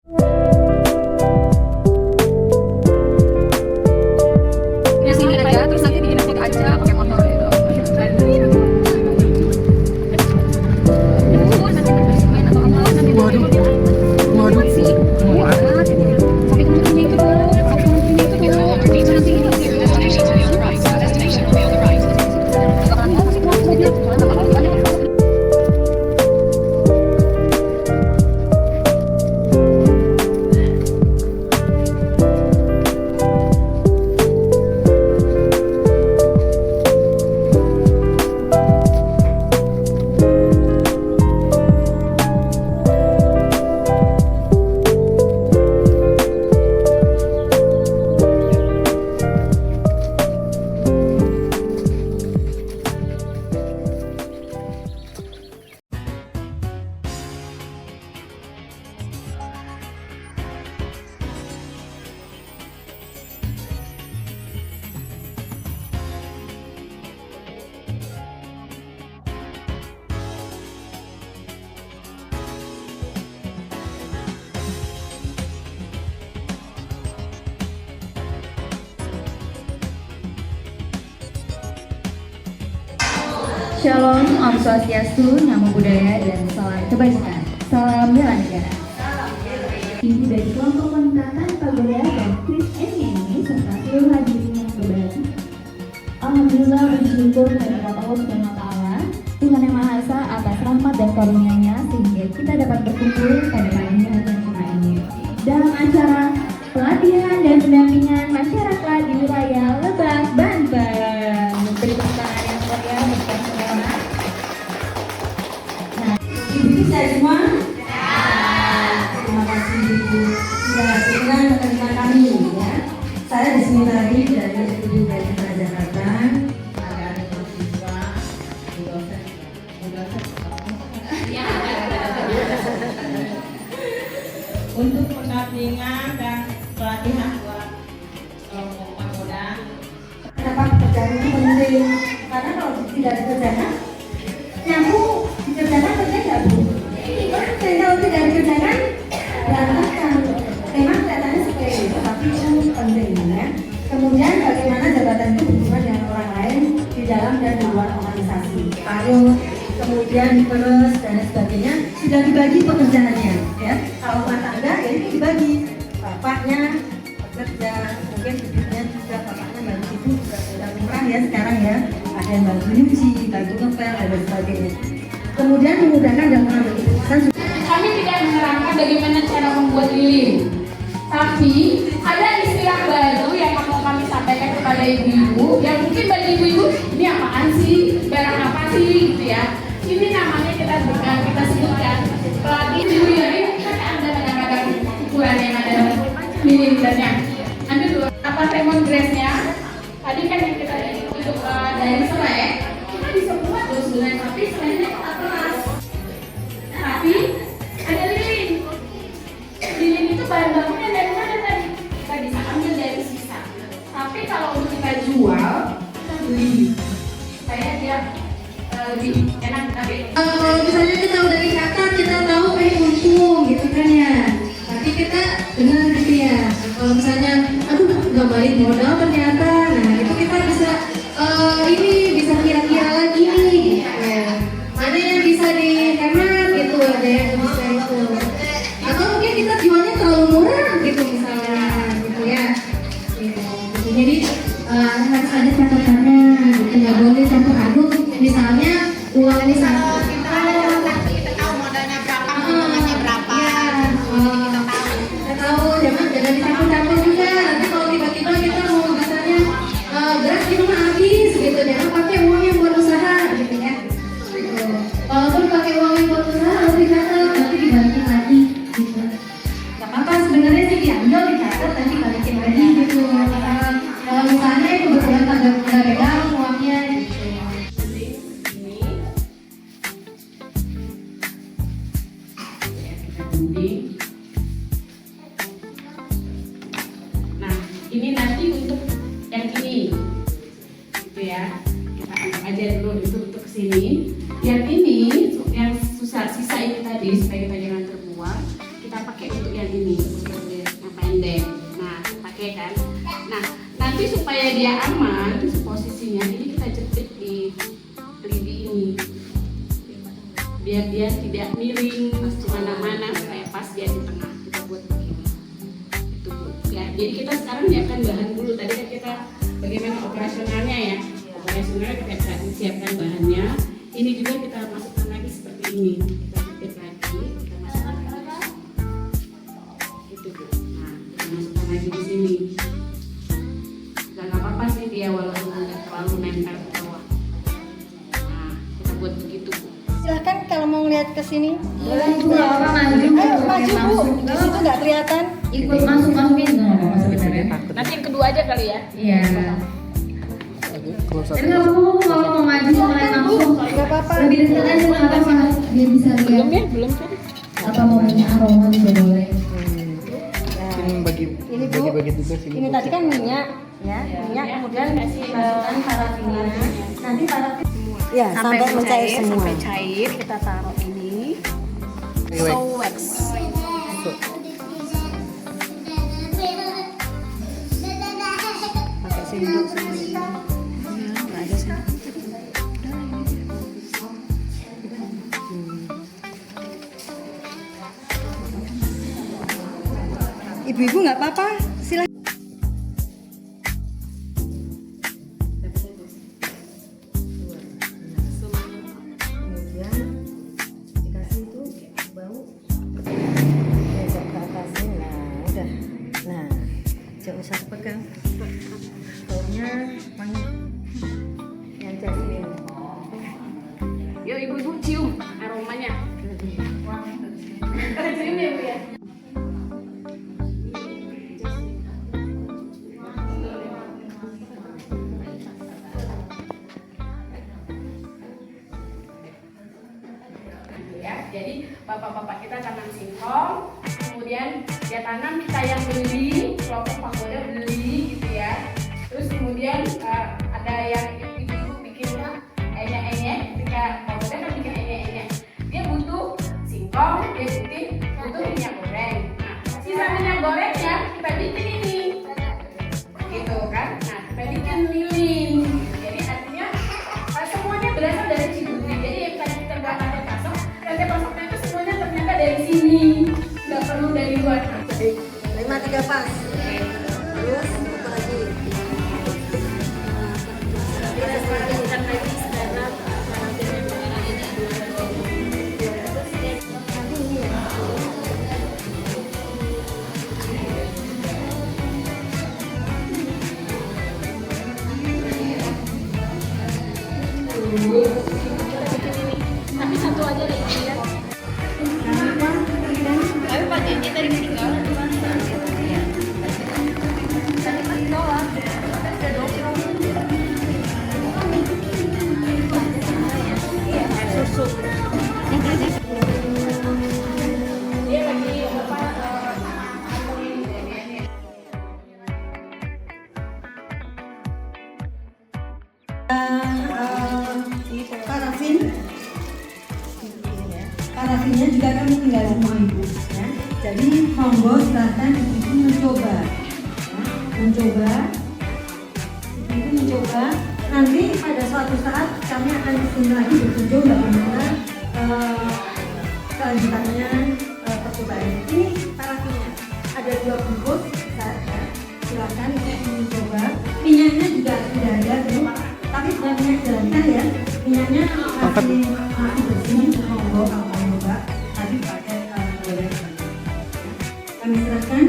Ya sini aja, terus nanti bikin foto aja pakai motor itu. Nanti bermain atau apa? Nanti waduh sih. Sampai kemudian itu tuh, Shalom, Om Swastiastu, Namo Buddhaya, dan salam kebajikan. Salam bela negara. Ibu dari kelompok peningkatan Pagoda dan Kris NNI serta seluruh hadirin yang berbahagia. Alhamdulillah bersyukur kepada Allah Subhanahu wa Ta'ala, Tuhan Yang Maha Esa atas rahmat dan karunia-Nya sehingga kita dapat berkumpul pada pagi hari yang cerah ini dalam acara pelatihan dan pendampingan masyarakat di wilayah Lebak, Banten. Beri tepuk tangan yang meriah untuk semua. Ibu bisa semua? Terima kasih Ibu sudah dengan menerima kami ya. Saya di sini tadi dari Studi Pendidikan Jakarta. Ada mahasiswa, dosen. Untuk pendampingan dan pelatihan buat kelompok Pagoda. Kenapa pekerjaan itu penting? Karena kalau tidak dikerjakan, nyambung dikerjakan kerja nggak Bu? Dan kalau tidak dikerjakan, berantakan. Memang kelihatannya sepele, tapi itu penting ya. Kemudian bagaimana jabatan itu berhubungan dengan orang lain di dalam dan di luar organisasi. Payung, kemudian terus dan sebagainya sudah dibagi pekerjaannya ya. Kalau rumah tangga ya ini dibagi. Bapaknya bekerja, mungkin ibunya juga bapaknya bantu ibu juga sudah murah ya sekarang ya. Ada yang bantu nyuci, bantu ngepel dan sebagainya. Kemudian memudahkan dalam mengambil keputusan. Kami tidak menerangkan bagaimana cara membuat lilin, tapi ada istilah baru yang mau kami sampaikan kepada ibu-ibu. Yang mungkin bagi ibu-ibu ini apaan sih, barang apa sih gitu ya. Ini namanya kita sebutkan pelatih ibu ini. Kan ada kadang-kadang ukuran yang ada milimeternya. Ambil dulu apa lemongrass-nya. Tadi kan yang kita untuk dari serai, kita bisa buat terus dengan tapi selainnya atas. Tapi ada lilin. Lilin itu bahan bakunya dari mana tadi? Kita bisa ambil dari sisa. Tapi kalau untuk kita jual, kita beli. Supaya dia lebih enak. Tapi kalau misalnya kita udah dicatat, kita tahu untung gitu kan ya. Tapi kita dengar gitu ya. Kalau misalnya, aduh nggak balik modal ternyata, nah itu kita bisa ini bisa kira-kira lagi nih. Ya. Mana yang bisa dihemat gitu ada yang bisa itu. Atau mungkin kita jualnya terlalu murah gitu misalnya, gitu ya. Gitu. Jadi harus ada catatannya, gitu. Nggak boleh campur aduk. Misalnya uang ini satu. Kita tahu modalnya berapa, modalnya berapa. Kita tahu, jangan dicampur-campur juga. Nanti kalau tiba-tiba kita mau misalnya beras di rumah habis gitu, jangan pakai uang yang buat usaha gitu ya. Walaupun pakai uang yang buat usaha harus dicatat, nanti dibalikin lagi gitu. Gak apa-apa sebenarnya sih diambil, dicatat, nanti balikin lagi gitu. Kalau misalnya kebetulan agak beda uangnya gitu. nah, ini nanti untuk yang ini. Gitu ya. Kita angkat aja dulu itu untuk sini. Yang ini yang sisa ini tadi supaya kita jangan terbuang, kita pakai untuk yang ini. Tapi supaya dia aman posisinya, ini kita jepit di lidi ini, biar dia tidak miring kemana-mana, supaya pas dia di tengah. Kita buat begini. Itu Bu. Ya, jadi kita sekarang siapkan bahan dulu. Tadi kan kita bagaimana operasionalnya ya. Operasionalnya kita siapkan bahannya. Ini juga kita masukkan lagi seperti ini. Kita jepit lagi, kita masukkan lagi. Itu Bu. Nah, kita masukkan lagi di sini. Nggak apa-apa sih dia walaupun nggak terlalu nempel ke bawah. Nah, kita buat begitu Bu. Silahkan kalau mau ngeliat ke sini. Ibu nggak apa-apa maju. Ayo maju Bu. Di situ nggak kelihatan. Ikut masukin nggak apa-apa sebenarnya. Nanti yang kedua aja kali ya. Iya. Tapi nggak apa-apa kalau mau maju mulai langsung. Nggak apa-apa. Lebih dekat aja nggak apa-apa. Dia bisa lihat. Belum kan? Atau mau punya aroma juga boleh. Ini Bu. Ini tadi kan minyak, ya. Minyak kemudian masukkan parafinnya. Nanti parafin. Ya, sampai mencair semua. Sampai cair, kita taruh ini. So wax. Pakai sendok semua. Ibu-ibu nggak apa-apa, silakan. Kemudian dikasih itu bau, besok ke atasnya, nah udah, nah jangan usah pegang, baunya wangi, yang jasmine. Yuk ibu-ibu cium aromanya. Cium ya Bu ya. Jadi bapak-bapak kita tanam singkong, kemudian dia tanam, kita yang beli, kelompok pagoda beli gitu ya. Terus kemudian ada yang ibu-ibu bikin enyek-enyek, ketika pagoda kan bikin enyek-enyek. Dia butuh singkong, dia butuh minyak goreng. Nah, sisa minyak gorengnya kita bikin ini, gitu kan? Nah, kita bikin lilin. Jadi artinya semuanya berasal dari Cibubur. Jadi yang tadi kita buat rantai pasoknya itu semuanya ternyata dari sini, nggak perlu dari luar. 5-3 pas. Terus apa lagi? Tapi satu aja deh ya. Tapi Pak Jenny tadi ketinggalan. Dia lagi apa? Parafinnya juga kami tinggal semua ibu ya. Jadi monggo silahkan ibu mencoba ya. Mencoba nanti pada suatu saat kami akan kesini lagi berkunjung bagaimana kelanjutannya percobaan ini. Parafinnya ada 2 bungkus ya. Silahkan ibu mencoba. Minyaknya juga sudah ada tuh, tapi bukan minyak jelaskan ya, minyaknya masih bersih. Monggo kalau mau coba tadi pakai goreng. Kami serahkan